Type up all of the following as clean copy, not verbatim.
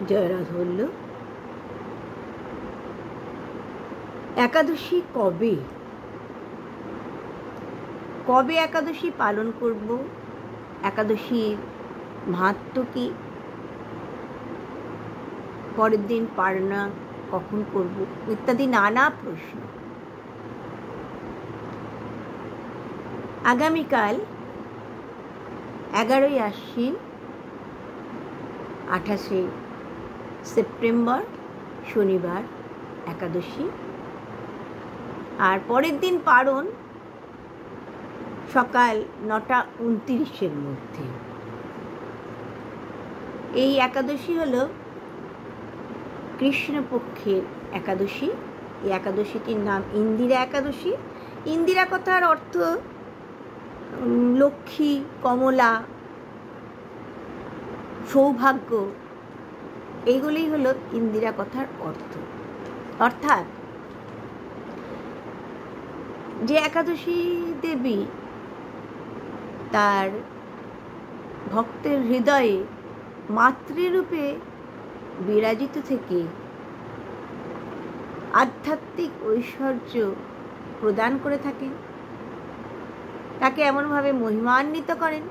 জয়রাধ বলল, একাদশী কবে কবে একাদশী পালন করব, একাদশীর মাহাত্ম্য কি, পরের দিন পারনা কখন করব ইত্যাদি নানা প্রশ্ন। আগামীকাল 11ই আশ্বিন 28শে সেপ্টেম্বর শনিবার একাদশী, আর পরের দিন পারণ সকাল 9:29 মধ্যে। এই একাদশী হল কৃষ্ণপক্ষের একাদশী। এই একাদশীটির নাম ইন্দিরা একাদশী। ইন্দিরা কথার অর্থ লক্ষ্মী, কমলা, সৌভাগ্য, এইগুলোই হলো ইন্দিরা কথার অর্থ। অর্থাৎ যে একাদশী দেবী তার ভক্তের হৃদয়ে মাতৃরূপে বিরাজিত থেকে আধ্যাত্মিক ঐশ্বর্য প্রদান করে থাকেন, তাকে এমনভাবে মহিমান্বিত করেন,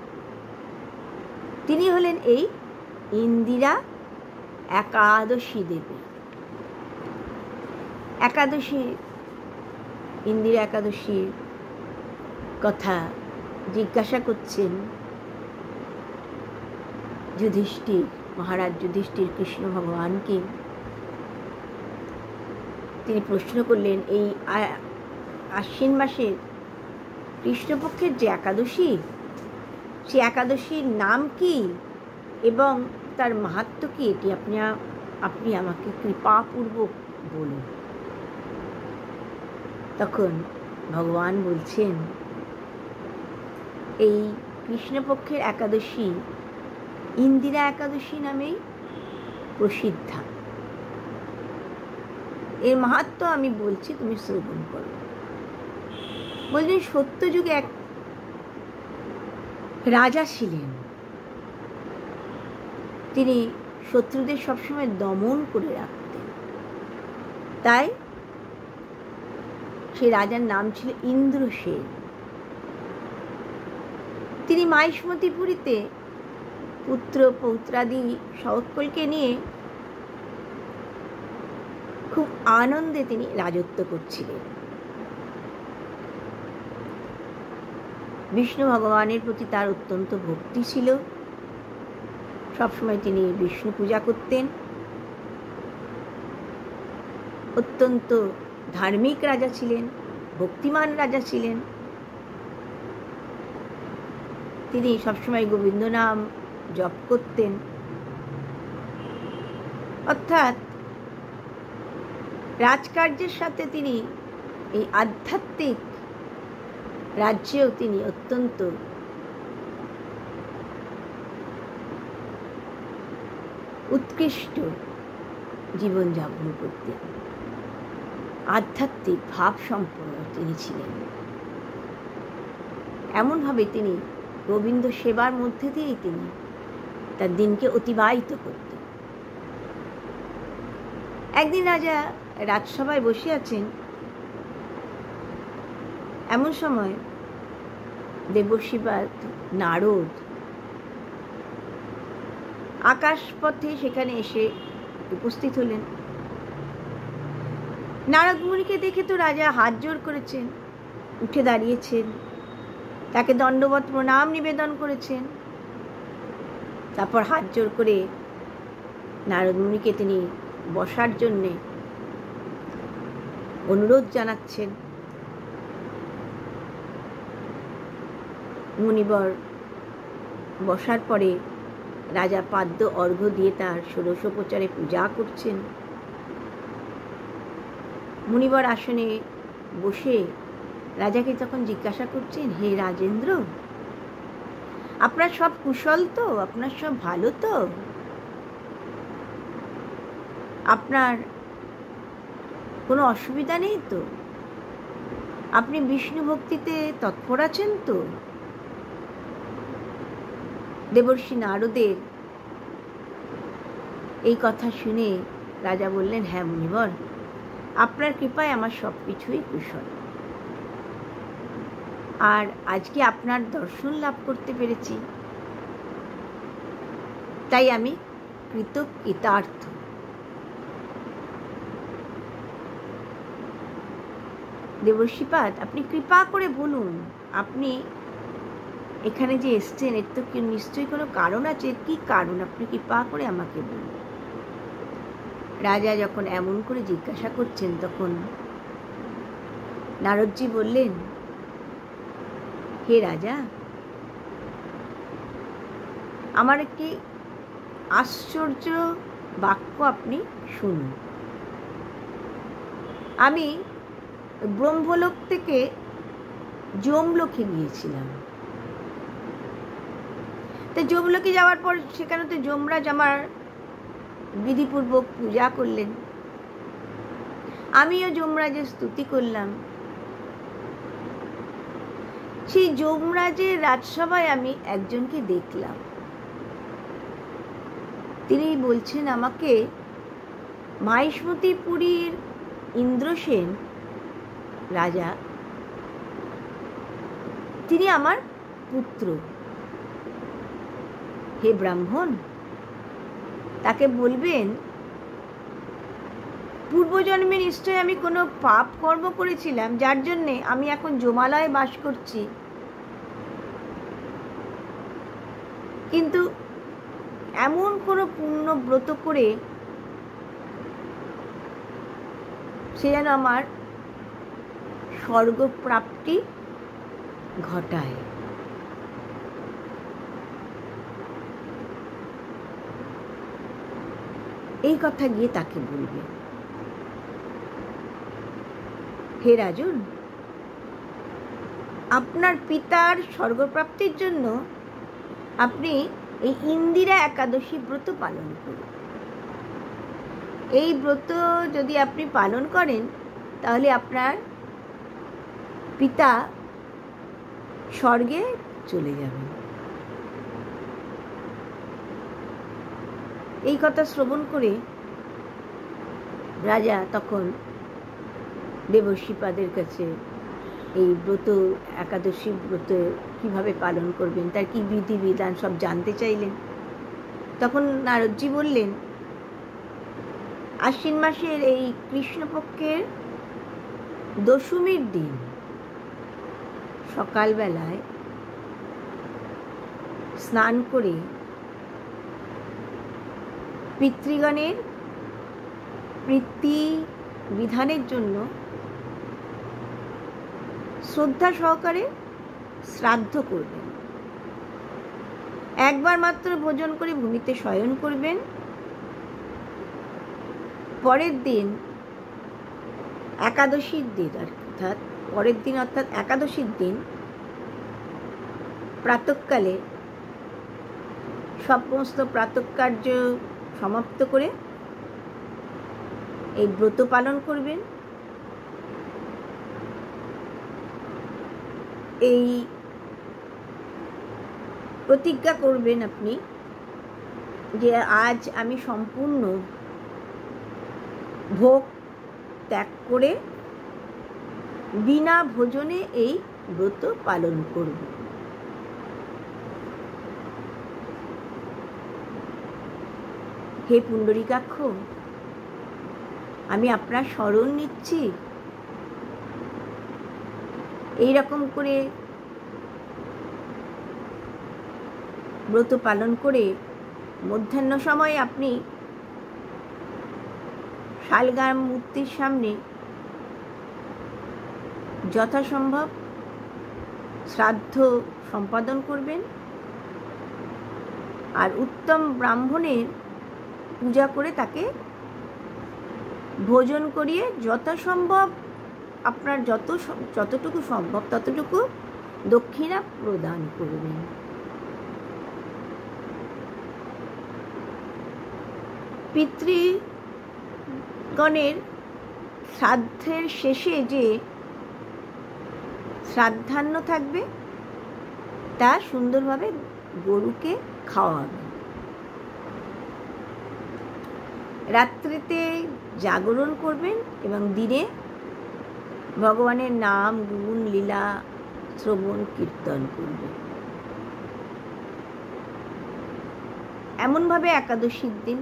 তিনি হলেন এই ইন্দিরা একাদশী দেবী। ইন্দিরা একাদশীর কথা জিজ্ঞাসা করছেন যুধিষ্ঠির, মহারাজ যুধিষ্ঠির কৃষ্ণ ভগবানকে। তিনি প্রশ্ন করলেন, এই আশ্বিন মাসের কৃষ্ণপক্ষের যে একাদশী, সে একাদশীর নাম কি এবং তার মাহাত্ম্য কি, এটি আপনি আমাকে কৃপাপূর্বক বলুন। তখন ভগবান বলছেন, এই কৃষ্ণপক্ষের একাদশী ইন্দিরা একাদশী নামেই প্রসিদ্ধা। এর মাহাত্ম্য আমি বলছি, তুমি শ্রবণ করো। বলছেন, সত্যযুগে এক রাজা ছিলেন, তিনি শত্রুদের সবসময় দমন করে রাখতেন। তাই সেই রাজার নাম ছিল ইন্দ্রসেন। তিনি মাহিষ্মতিপুরীতে পুত্র পৌত্রাদি সকলকে নিয়ে খুব আনন্দে তিনি রাজত্ব করছিলেন। বিষ্ণু ভগবানের প্রতি তার অত্যন্ত ভক্তি ছিল, সবসময় তিনি বিষ্ণু পূজা করতেন। অত্যন্ত ধার্মিক রাজা ছিলেন, ভক্তিমান রাজা ছিলেন। তিনি সবসময় গোবিন্দ নাম জপ করতেন। অর্থাৎ রাজকার্যের সাথে তিনি এই আধ্যাত্মিক রাজ্যেও তিনি অত্যন্ত উৎকৃষ্ট জীবনযাপন করতেন। আধ্যাত্মিক ভাব সম্পন্ন তিনি ছিলেন। এমনভাবে তিনি গোবিন্দ সেবার মধ্যে দিয়েই তিনি তার দিনকে অতিবাহিত করতেন। একদিন রাজা রাজসভায় বসে আছেন, এমন সময় দেবর্ষিপাদ নারদ আকাশপথে সেখানে এসে উপস্থিত হলেন। নারদ মুনিকে দেখে তো রাজা হাত জোর করেছেন, উঠে দাঁড়িয়েছেন, তাকে দণ্ডবত প্রণাম নিবেদন করেছেন। তারপর হাত জোর করে নারদ মুনিকে তিনি বসার জন্যে অনুরোধ জানাচ্ছেন। মুনিবর বসার পরে রাজা পাদ্য অর্ঘ্য দিয়ে তার ষোড়শোপচারে পূজা করছেন। মুনিবর আসনে বসে রাজাকে তখন জিজ্ঞাসা করছেন, হে রাজেন্দ্র, আপনার সব কুশল তো, আপনার সব ভালো তো, আপনার কোনো অসুবিধা নেই তো, আপনি বিষ্ণু ভক্তিতে তৎপর আছেন তো? দেবর্ষি নারদের এই কথা শুনে রাজা বললেন, হ্যাঁ মুনিবর, আপনার কৃপায় আমার সব কিছুই কুশল। আর আজকে আপনার দর্শন লাভ করতে পেরেছি, তাই আমি কৃতার্থ। দেবর্ষিপাদ, আপনি কৃপা করে বলুন, আপনি এখানে যে এসছেন এর তো নিশ্চয়ই কোনো কারণ আছে। এর কি কারণ আপনি কৃপা করে আমাকে বলুন। রাজা যখন এমন করে জিজ্ঞাসা করছেন তখন নারদজি বললেন, হে রাজা, আমার একটি আশ্চর্য বাক্য আপনি শুনুন। আমি ব্রহ্মলোক থেকে যমলোকে গিয়েছিলাম। তো যমলোকে যাওয়ার পর সেখানে তো যমরাজ আমার বিধিপূর্বক পূজা করলেন, আমিও যমরাজের স্তুতি করলাম। সেই যমরাজের রাজসভায় আমি একজনকে দেখলাম। তিনি বলছেন আমাকে, মাহিষ্মতিপুরীর ইন্দ্রসেন রাজা, তিনি আমার পুত্র। হে ব্রাহ্মণ, তাকে বলবেন পূর্বজন্মে নিশ্চয় আমি কোনো পাপ কর্ম করেছিলাম, যার জন্যে আমি এখন যমালয়ে বাস করছি। কিন্তু এমন কোনো পুণ্য ব্রত করে সে যেন আমার স্বর্গপ্রাপ্তি ঘটায়। এই কথা গিয়ে তাকে বলবে। হে রাজন, আপনার পিতার স্বর্গপ্রাপ্তির জন্য আপনি এই ইন্দিরা একাদশী ব্রত পালন করুন। এই ব্রত যদি আপনি পালন করেন তাহলে আপনার পিতা স্বর্গে চলে যাবেন। এই কথা শ্রবণ করে রাজা তখন দেবর্ষিপাদের কাছে এই ব্রত, একাদশী ব্রত কিভাবে পালন করবেন, তার কি বিধি বিধান সব জানতে চাইলেন। তখন নারদজি বললেন, আশ্বিন মাসের এই কৃষ্ণপক্ষের দশমীর দিন সকালবেলায় স্নান করে পিতৃগণের প্রীতি বিধানের জন্য শ্রদ্ধা সহকারে শ্রাদ্ধ করবেন। একবার মাত্র ভোজন করে ভূমিতে শয়ন করবেন। পরের দিন একাদশীর দিন অর্থাৎ একাদশীর দিন প্রাতঃকালে সমস্ত প্রাতঃকার্য সমাপ্ত করে এই ব্রত পালন করবেন। এই প্রতিজ্ঞা করবেন আপনি যে আজ আমি সম্পূর্ণ ভোগ ত্যাগ করে বিনা ভোজনে এই ব্রত পালন করব। হে পুণ্ডরীকাক্ষ, আমি আপনার শরণ নিচ্ছি। এই রকম করে ব্রত পালন করে মধ্যাহ্ন সময় আপনি শালগ্রাম মূর্তির সামনে যথাসম্ভব শ্রাদ্ধ সম্পাদন করবেন আর উত্তম ব্রাহ্মণের পূজা করে তাকে ভোজন করিয়ে যথাসম্ভব আপনার যতটুকু সম্ভব ততটুকু দক্ষিণা প্রদান করবেন। পিতৃগণের শ্রাদ্ধের শেষে যে শ্রাদ্ধান্ন থাকবে তা সুন্দরভাবে গরুকে খাওয়াবে। রাত্রিতে জাগরণ করবেন এবং দিনে ভগবানের নাম গুণ লীলা শ্রবণ কীর্তন করবেন। এমনভাবে একাদশীর দিন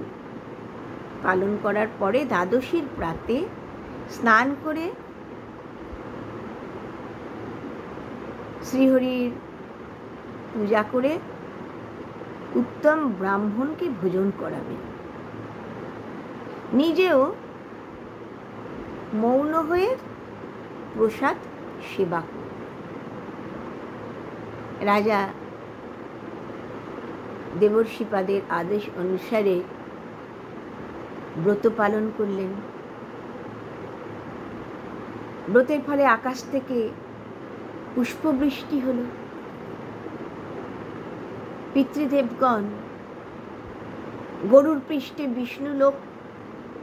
পালন করার পরে দ্বাদশীর প্রাতে স্নান করে শ্রীহরির পূজা করে উত্তম ব্রাহ্মণকে ভোজন করাবেন। নিজেও মৌন হয়ে প্রসাদ সেবা করবেন। রাজা দেবর্ষিপাদের আদেশ অনুসারে ব্রত পালন করলেন। ব্রতের ফলে আকাশ থেকে পুষ্পবৃষ্টি হল। পিতৃদেবগণ গরুর পৃষ্ঠে বিষ্ণুলোক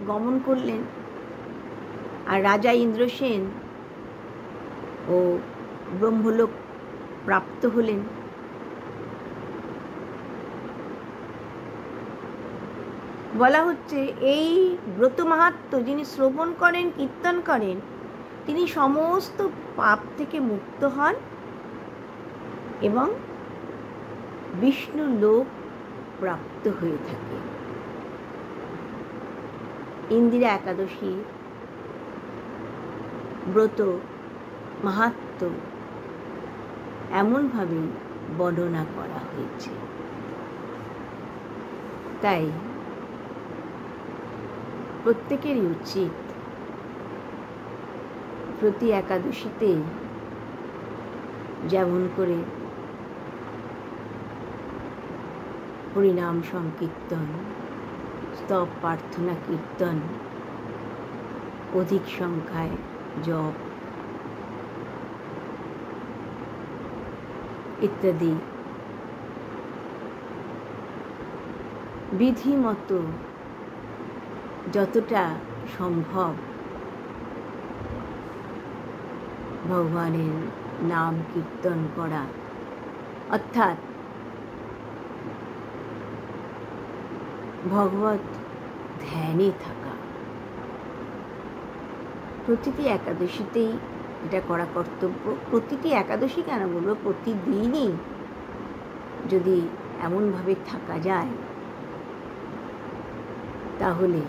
গমন করলেন, আর রাজা ইন্দ্রসেন ও ব্রহ্মলোক প্রাপ্ত হলেন। বলা হচ্ছে এই ব্রত মাহাত্ম্য যিনি শ্রবণ করেন, কীর্তন করেন, তিনি সমস্ত পাপ থেকে মুক্ত হন এবং বিষ্ণু লোক প্রাপ্ত হয়ে থাকে। ইন্দিরা একাদশী ব্রত মাহাত্ম্য এমনভাবে বর্ণনা করা হয়েছে। তাই প্রত্যেকেরই উচিত প্রতি একাদশীতে যেমন করে হরিনাম সংকীর্তন, স্তব প্রার্থনা কীর্তন, অধিক সংখ্যায় জপ ইত্যাদি বিধিমতো যতটা সম্ভব ভগবানের নাম কীর্তন করা, অর্থাৎ ভগবত ধ্যানে থাকা, প্রতিটি একাদশীতেই এটা করা কর্তব্য। প্রতিটি একাদশী কেন বলবো, প্রতিদিনই যদি এমনভাবে থাকা যায় তাহলে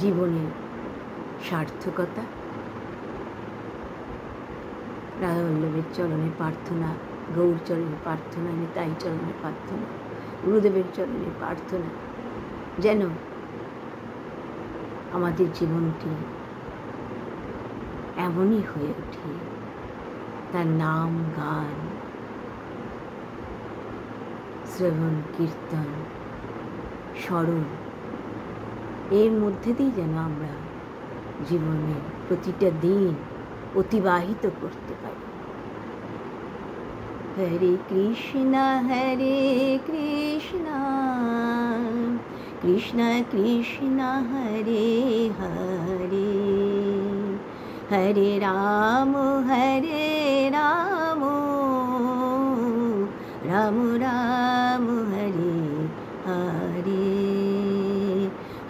জীবনের সার্থকতা। রাধাবল্লভের চরণে প্রার্থনা, গৌর চরণে প্রার্থনা, নিতাই চরণে প্রার্থনা, গুরুদেবের চরণে প্রার্থনা যেন আমাদের জীবনটি এমনই হয়ে ওঠে। তার নাম গান, শ্রবণ কীর্তন, স্মরণ, এর মধ্যে দিয়ে যেন আমরা জীবনের প্রতিটা দিন অতিবাহিত করতে পারি। হরে কৃষ্ণ কৃষ্ণ কৃষ্ণ হরে হরে, হরে রাম রাম রাম হরে হরে,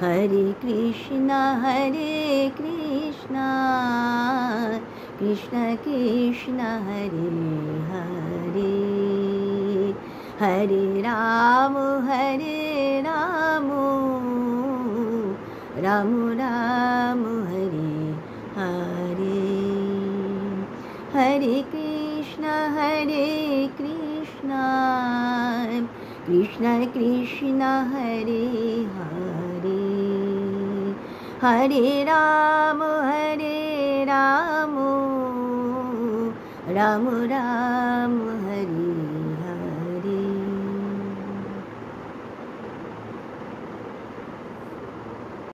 হরে কৃষ্ণ কৃষ্ণ কৃষ্ণ হরে হরে, হরে রাম রাম রাম হরে হরে, হরে কৃষ্ণ কৃষ্ণ কৃষ্ণ হরে হরে, হরে রাম রাম রাম হরে হরে।